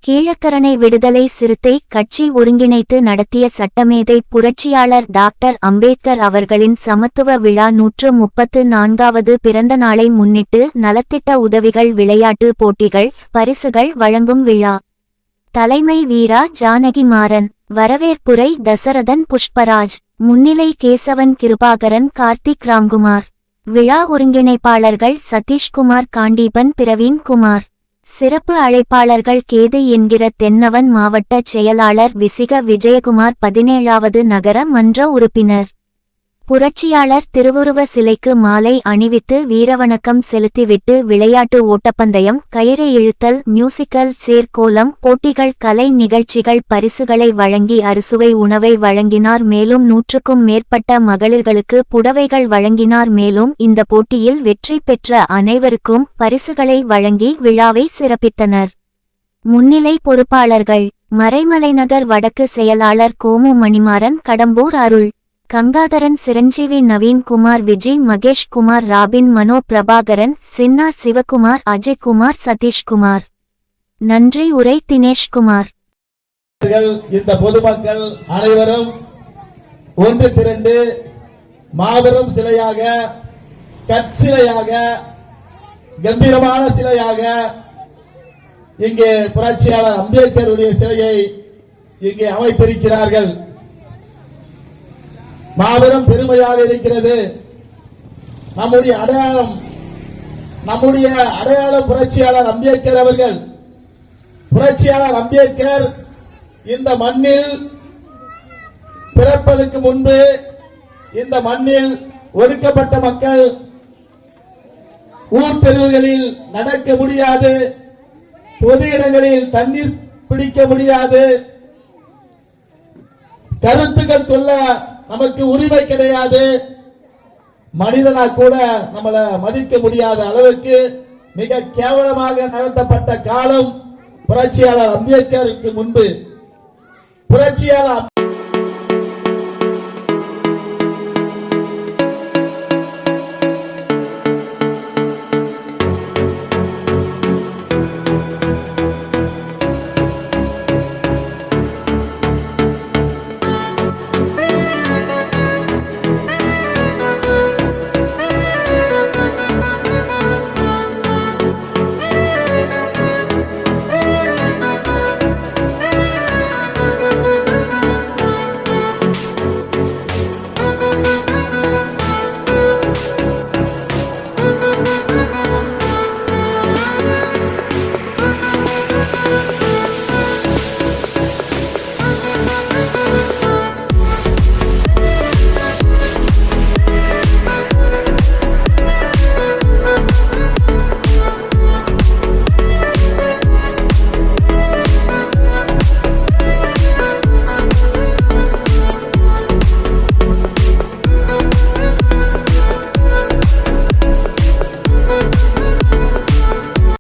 கீழக்கரணை விடுதலை சிறுத்தை கட்சி ஒருங்கிணைத்து நடத்திய சட்டமேதை புரட்சியாளர் டாக்டர் அம்பேத்கர் அவர்களின் சமத்துவ விழா 134வது பிறந்த நாளை முன்னிட்டு நலத்திட்ட உதவிகள், விளையாட்டு போட்டிகள், பரிசுகள் வழங்கும் விழா. தலைமை வீரா ஜானகி மாறன், வரவேற்புரை தசரதன் புஷ்பராஜ், முன்னிலை கேசவன் கிருபாகரன் கார்த்திக் ராம்குமார். விழா ஒருங்கிணைப்பாளர்கள் சதீஷ்குமார் காண்டீபன் பிரவீன் குமார். சிறப்பு அழைப்பாளர்கள் கேது என்கிற தென்னவன் மாவட்ட செயலாளர் விசிக விஜயகுமார் 17வது நகர மன்ற உறுப்பினர். புரட்சியாளர் திருவுருவ சிலைக்கு மாலை அணிவித்து வீரவணக்கம் செலுத்திவிட்டு விளையாட்டு ஓட்டப்பந்தயம், கயிறு இழுத்தல், மியூசிக்கல் சேர்க்கோலம் போட்டிகள், கலை நிகழ்ச்சிகள், பரிசுகளை வழங்கி அறுசுவை உணவை வழங்கினார். மேலும் 100க்கும் மேற்பட்ட மகளிர்களுக்கு புடவைகள் வழங்கினார். மேலும் இந்த போட்டியில் வெற்றி பெற்ற அனைவருக்கும் பரிசுகளை வழங்கி விழாவை சிறப்பித்தனர். முன்னிலை பொறுப்பாளர்கள் மறைமலைநகர் வடக்கு செயலாளர் கோமு மணிமாறன், கடம்பூர் அருள் கங்காதரன், சிரஞ்சீவி நவீன்குமார், விஜய் மகேஷ் குமார், ராபின், மனோ பிரபாகரன், சின்னா சிவகுமார், அஜய்குமார், சதீஷ்குமார். நன்றி. உரை தினேஷ்குமார். இந்த பொதுமக்கள் அனைவரும் ஒன்று திரண்டு மாபெரும் சிலையாக, கற்சிலையாக, கம்பீரமான சிலையாக இங்கே புரட்சியாளர் அம்பேத்கருடைய சிலையை இங்கே அமைத்திருக்கிறார்கள். மாபெரும் பெருமையாக இருக்கிறது. நம்முடைய அடையாளம் புரட்சியாளர் அம்பேத்கர் அவர்கள். புரட்சியாளர் அம்பேத்கர் இந்த மண்ணில் பிறப்பதற்கு முன்பு இந்த மண்ணில் ஒடுக்கப்பட்ட மக்கள் ஊர் தெருவுகளில் நடக்க முடியாது, பொது இடங்களில் தண்ணீர் பிடிக்க முடியாது, கருத்துக்கள் சொல்ல நமக்கு உரிமை கிடையாது, மனிதனா கூட நம்மளை மதிக்க முடியாத அளவுக்கு மிக கேவலமாக நடத்தப்பட்ட காலம் புரட்சியாளர் அம்பேத்கருக்கு முன்பு. புரட்சியாளர்